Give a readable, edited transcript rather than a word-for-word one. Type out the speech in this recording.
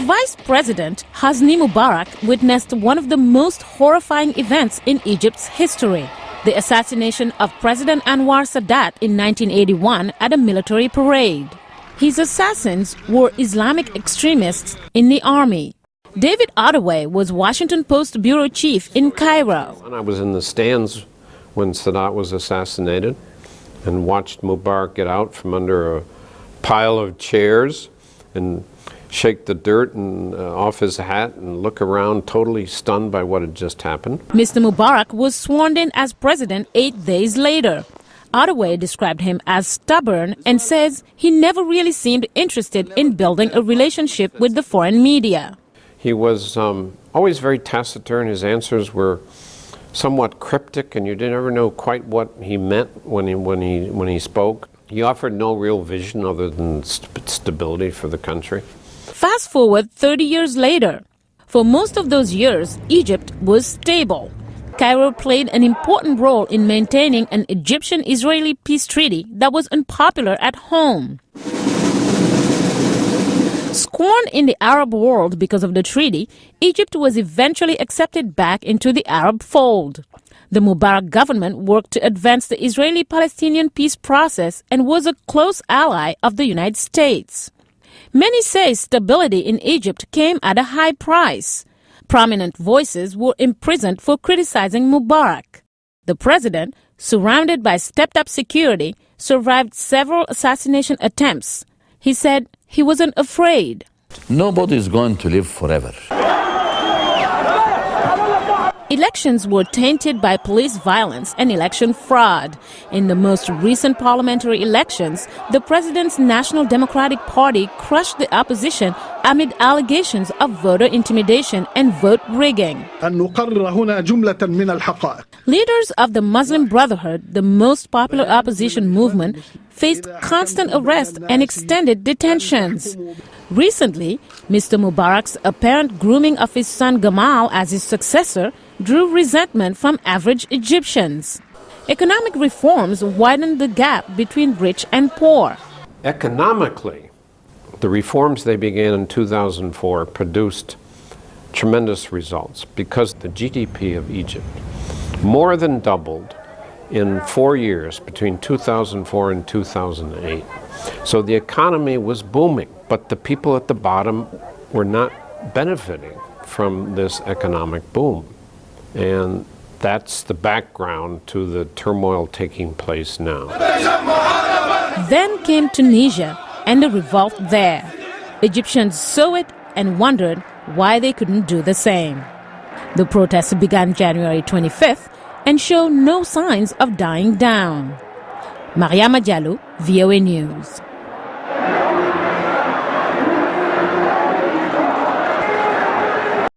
Vice President Hosni Mubarak witnessed one of the most horrifying events in Egypt's history, the assassination of President Anwar Sadat in 1981 at a military parade. His assassins were Islamic extremists in the army. David Ottaway was Washington Post bureau chief in Cairo. I was in the stands when Sadat was assassinated and watched Mubarak get out from under a pile of chairs and shake the dirt off his hat and look around totally stunned by what had just happened. Mr. Mubarak was sworn in as president 8 days later. Ottaway described him as stubborn and says he never really seemed interested in building a relationship with the foreign media. He was always very taciturn. His answers were somewhat cryptic, and you didn't ever know quite what he meant when he spoke. He offered no real vision other than stability for the country. Fast forward 30 years later. For most of those years, Egypt was stable. Cairo played an important role in maintaining an Egyptian-Israeli peace treaty that was unpopular at home. Scorned in the Arab world because of the treaty, Egypt was eventually accepted back into the Arab fold. The Mubarak government worked to advance the Israeli-Palestinian peace process and was a close ally of the United States. Many say stability in Egypt came at a high price. Prominent voices were imprisoned for criticizing Mubarak. The president, surrounded by stepped-up security, survived several assassination attempts. He said he wasn't afraid. Nobody is going to live forever. Elections were tainted by police violence and election fraud. In the most recent parliamentary elections, the president's National Democratic Party crushed the opposition amid allegations of voter intimidation and vote rigging. Leaders of the Muslim Brotherhood, the most popular opposition movement, faced constant arrest and extended detentions. Recently, Mr. Mubarak's apparent grooming of his son Gamal as his successor drew resentment from average Egyptians. Economic reforms widened the gap between rich and poor. Economically, the reforms they began in 2004 produced tremendous results because the GDP of Egypt more than doubled in 4 years between 2004 and 2008. So the economy was booming, but the people at the bottom were not benefiting from this economic boom. And that's the background to the turmoil taking place now. Then came Tunisia and the revolt there. Egyptians saw it and wondered why they couldn't do the same. The protests began January 25th and show no signs of dying down. Mariama Diallo, VOA News.